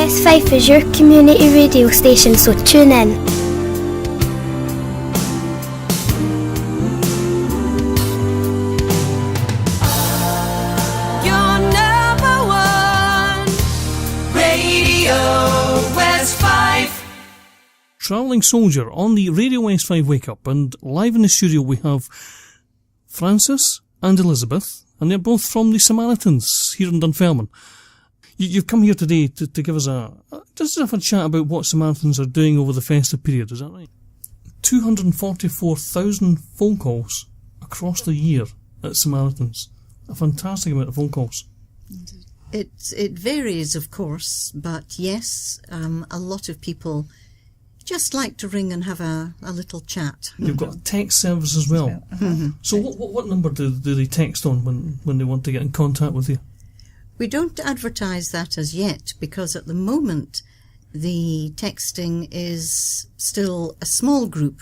West Fife is your community radio station, so tune in. Your number one Radio West Fife. Travelling Soldier on the Radio West 5 Wake Up, and live in the studio we have Francis and Elizabeth, and they're both from the Samaritans here in Dunfermline. You've come here today to give us just have a chat about what Samaritans are doing over the festive period, is that right? 244,000 phone calls across the year at Samaritans. A fantastic amount of phone calls. It varies, of course, but yes, a lot of people just like to ring and have a little chat. You've got a text service as well. Mm-hmm. So what number do they text on when they want to get in contact with you? We don't advertise that as yet because at the moment the texting is still a small group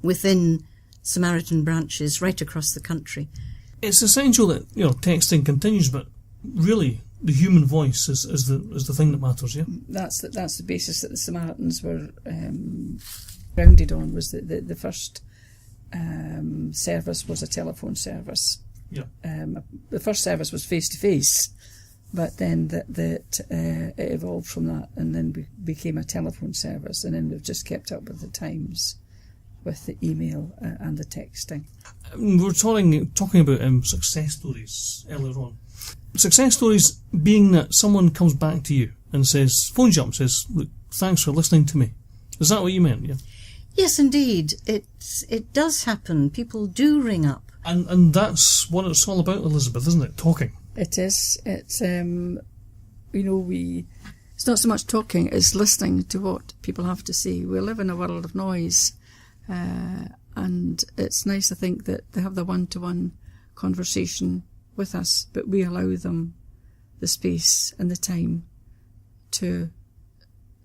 within Samaritan branches right across the country. It's essential that texting continues, but really the human voice is the thing that matters. Yeah, that's the basis that the Samaritans were grounded on. Was the first service was a telephone service. Yeah. The first service was face to face. But then it evolved from that and then became a telephone service, and then we've just kept up with the times with the email and the texting. We were talking about success stories earlier on. Success stories being that someone comes back to you and phones you up and says, "Look, thanks for listening to me." Is that what you meant? Yeah. Yes, indeed. It does happen. People do ring up. And that's what it's all about, Elizabeth, isn't it? Talking. It is. It's it's not so much talking; it's listening to what people have to say. We live in a world of noise, and it's nice to think that they have the one-to-one conversation with us, but we allow them the space and the time to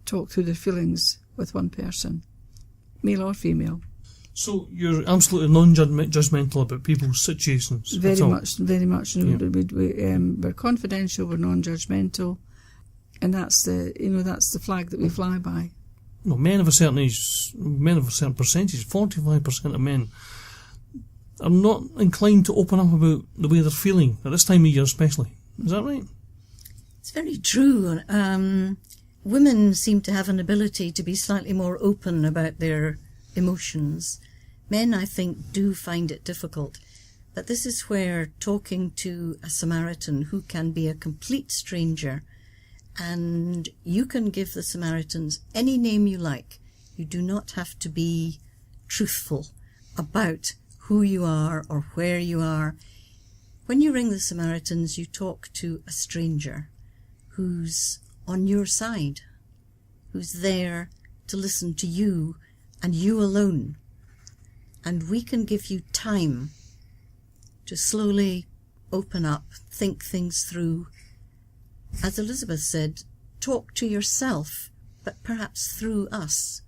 talk through their feelings with one person, male or female. So you're absolutely non-judgmental about people's situations. Very much. Yeah. We're confidential. We're non-judgmental, and that's the flag that we fly by. No, men of a certain age, men of a certain percentage, 45% of men are not inclined to open up about the way they're feeling at this time of year, especially. Is that right? It's very true. Women seem to have an ability to be slightly more open about their emotions. Men, I think, do find it difficult. But this is where talking to a Samaritan who can be a complete stranger, and you can give the Samaritans any name you like. You do not have to be truthful about who you are or where you are. When you ring the Samaritans, you talk to a stranger who's on your side, who's there to listen to you and you alone. And we can give you time to slowly open up, think things through. As Elizabeth said, talk to yourself, but perhaps through us.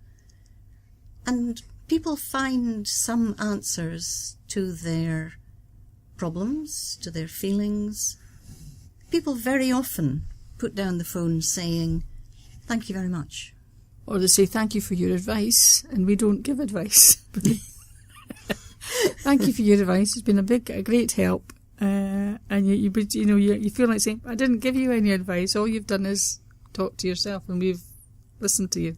And people find some answers to their problems, to their feelings. People very often put down the phone saying, "Thank you very much." Or they say, "Thank you for your advice," and we don't give advice. Thank you for your advice. It's been a great help. And you feel like saying, "I didn't give you any advice. All you've done is talk to yourself, and we've listened to you."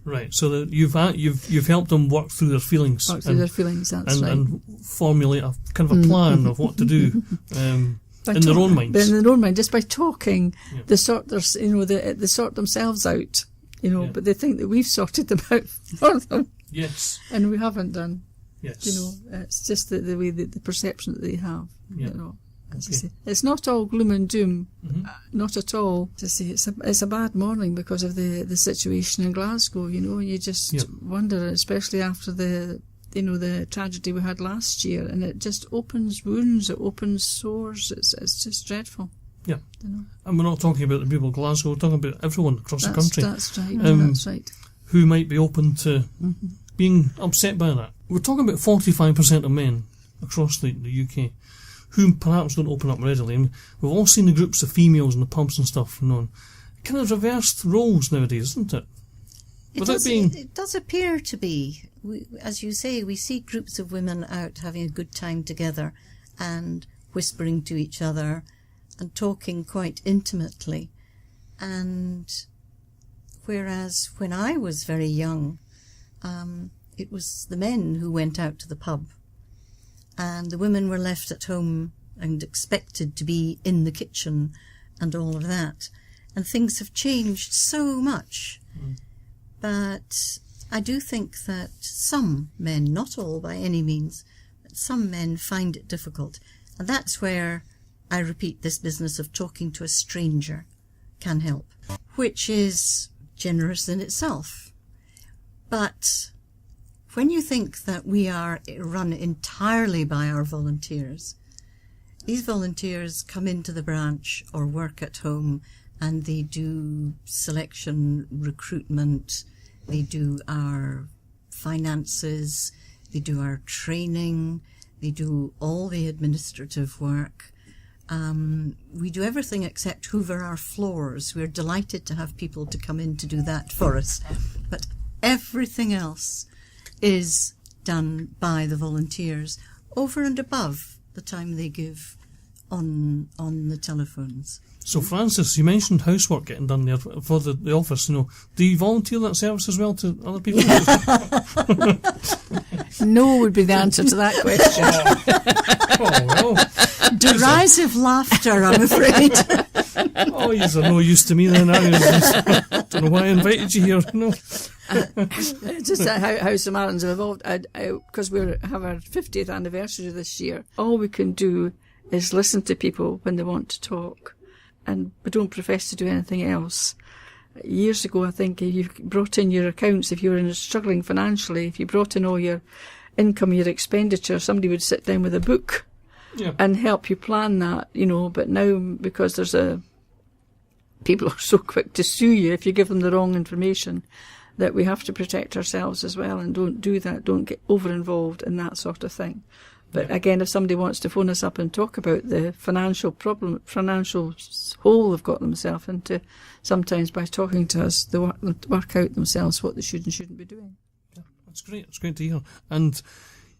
Right. So that you've helped them work through their feelings. Their feelings. That's right. And formulate a kind of a plan of what to do. In their own minds. But in their own mind, just by talking, yeah. they sort themselves out. Yeah. But they think that we've sorted them out for them. Yes. And we haven't done. Yes. It's just the way the perception that they have. Yeah. As I say, it's not all gloom and doom. Mm-hmm. Not at all. To say it's a bad morning because of the situation in Glasgow. And you just wonder, especially after the tragedy we had last year, and it just opens wounds, it opens sores. It's just dreadful. Yeah. And we're not talking about the people of Glasgow, we're talking about everyone across the country. That's right. That's right. Who might be open to being upset by that. We're talking about 45% of men across the UK who perhaps don't open up readily. And we've all seen the groups of females in the pubs and stuff, kind of reversed roles nowadays, isn't it? It does appear to be. As you say, we see groups of women out having a good time together and whispering to each other and talking quite intimately. And whereas when I was very young, it was the men who went out to the pub, and the women were left at home and expected to be in the kitchen and all of that. And things have changed so much. But I do think that some men, not all by any means, but some men find it difficult. And that's where I repeat, this business of talking to a stranger can help, which is generous in itself. But when you think that we are run entirely by our volunteers, these volunteers come into the branch or work at home, and they do selection, recruitment, they do our finances, they do our training, they do all the administrative work. We do everything except hoover our floors. We're delighted to have people to come in to do that for us. But everything else is done by the volunteers, over and above the time they give on the telephones. So, Francis, you mentioned housework getting done there for the office. Do you volunteer that service as well to other people? No would be the answer to that question. Well. Derisive laughter, I'm afraid. Oh, you're no use to me then, are you? Don't know why I invited you here. Just how Samaritans have evolved. Because we have our 50th anniversary this year, all we can do is listen to people when they want to talk, and we don't profess to do anything else. Years ago, I think, if you brought in your accounts, if you were struggling financially, if you brought in all your income, your expenditure, somebody would sit down with a book and help you plan that, But now, because people are so quick to sue you if you give them the wrong information, that we have to protect ourselves as well, and don't do that, don't get over-involved in that sort of thing. But again, if somebody wants to phone us up and talk about the financial hole they've got themselves into, sometimes by talking to us, they work out themselves what they should and shouldn't be doing. Yeah, that's great. It's great to hear. And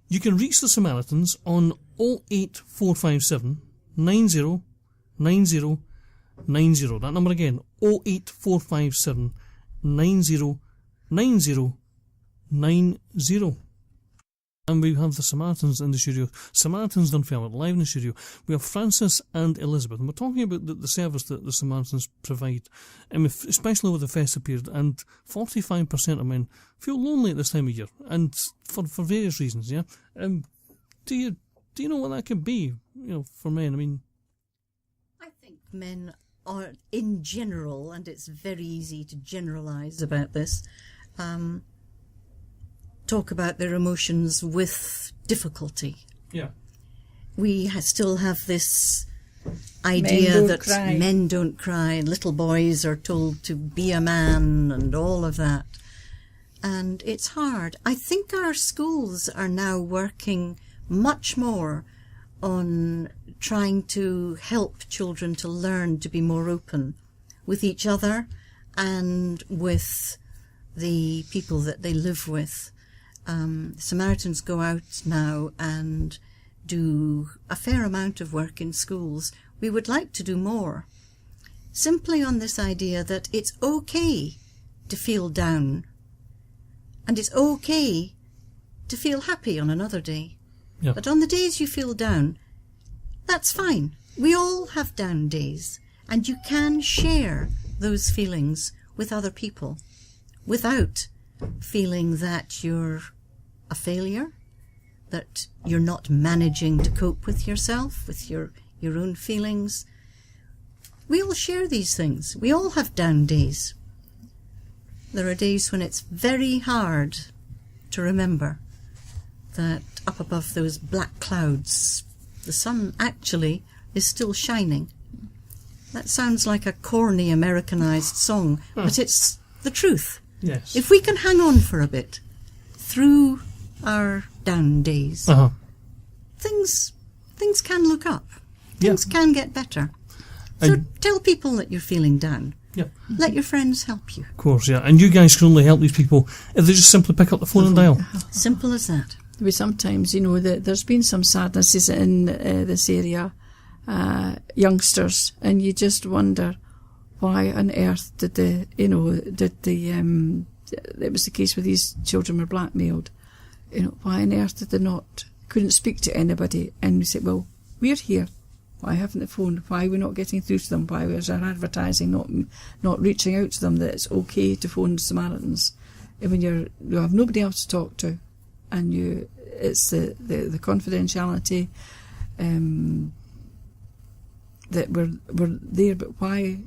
you can reach the Samaritans on 08457 90 90 90. That number again, 08457 90 90 90. And we have the Samaritans in the studio. Samaritans Dunfermline, live in the studio. We have Francis and Elizabeth, and we're talking about the service that the Samaritans provide, especially over the festive period. And 45% of men feel lonely at this time of year, and for various reasons. Yeah. Do you know what that could be? For men. I think men are, in general, and it's very easy to generalise about this, talk about their emotions with difficulty. Yeah. We still have this idea that men don't cry, and little boys are told to be a man and all of that. And it's hard. I think our schools are now working much more on trying to help children to learn to be more open with each other and with the people that they live with. Samaritans go out now and do a fair amount of work in schools. We would like to do more, simply on this idea that it's okay to feel down, and it's okay to feel happy on another day. Yeah. But on the days you feel down, that's fine. We all have down days, and you can share those feelings with other people without feeling that you're a failure, that you're not managing to cope with yourself, with your own feelings. We all share these things. We all have down days. There are days when it's very hard to remember that up above those black clouds, the sun actually is still shining. That sounds like a corny Americanized song, but it's the truth. Yes. If we can hang on for a bit through our down days, things can look up. Things can get better. So tell people that you're feeling down. Yeah. Let your friends help you. Of course, yeah. And you guys can only help these people if they just simply pick up the phone and dial. Simple as that. We sometimes, there's been some sadnesses in this area, youngsters, and you just wonder why on earth did it was the case where these children were blackmailed. Why on earth did they couldn't speak to anybody? And we said, well, we're here. Why haven't they phoned? Why are we not getting through to them? Why was our advertising not reaching out to them that it's okay to phone Samaritans? And when you have nobody else to talk to, and it's the confidentiality that we're there, but why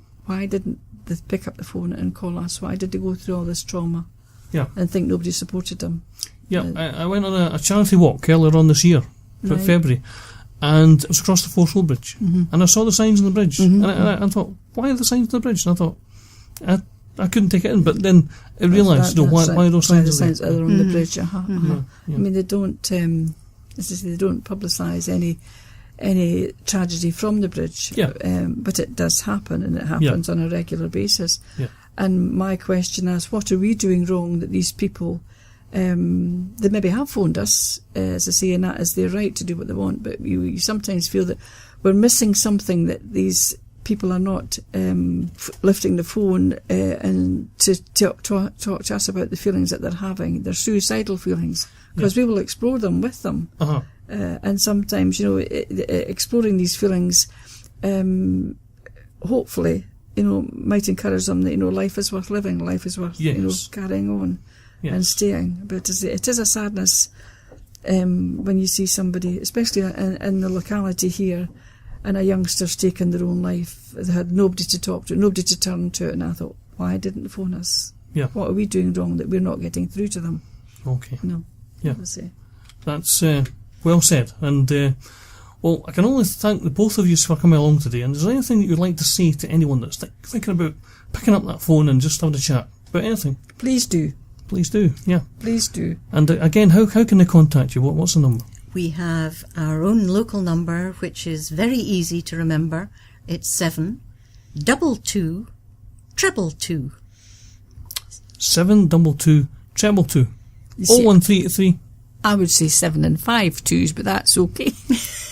didn't they pick up the phone and call us? Why did they go through all this trauma? Yeah. And think nobody supported them? Yeah, I went on a charity walk earlier on this year, Right. February, and it was across the Force Road Bridge, and I saw the signs on the bridge, and I thought, why are the signs on the bridge? And I thought, I couldn't take it in, but then I realised, why are those signs are on the bridge? Yeah. I mean, they don't, as I say, they don't publicise any tragedy from the bridge, but it does happen, and it happens on a regular basis. Yeah. And my question is, what are we doing wrong that these people, they maybe have phoned us, as I say, and that is their right to do what they want, but you sometimes feel that we're missing something, that these people are not lifting the phone and to talk to us about the feelings that they're having, their suicidal feelings, because we will explore them with them. And sometimes, exploring these feelings, hopefully, might encourage them that, life is worth living, life is worth, carrying on and staying. But it is a sadness when you see somebody, especially in the locality here, and a youngster's taken their own life. They had nobody to talk to, nobody to turn to, and I thought, why didn't they phone us? Yeah. What are we doing wrong that we're not getting through to them? Okay. Yeah. That's well said. And well, I can only thank the both of you for coming along today. And is there anything that you'd like to say to anyone that's thinking about picking up that phone and just having a chat about anything? Please do. Please do. Yeah. Please do. And again, how can they contact you? What's the number? We have our own local number, which is very easy to remember. It's 722 222. 722 222. 01383. I would say 7 and 5 twos, but that's okay.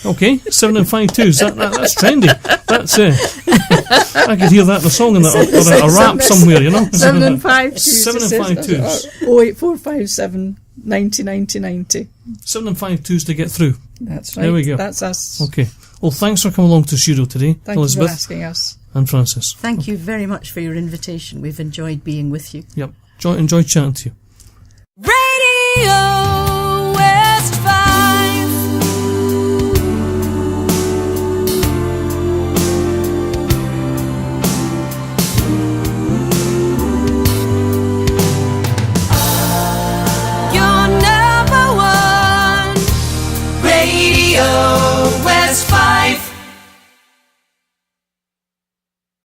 Okay, 7 and 5 twos. That's trendy. That's I could hear that in a song or a rap somewhere, 7 and 5 twos. 7 and 5 twos. 08457 90 90 90. 7 and 5 twos to get through. That's right. There we go. That's us. Okay. Well, thanks for coming along to the studio today, Thank Elizabeth you for asking us. and Francis. Thank you very much for your invitation. We've enjoyed being with you. Yep. Enjoyed chatting to you.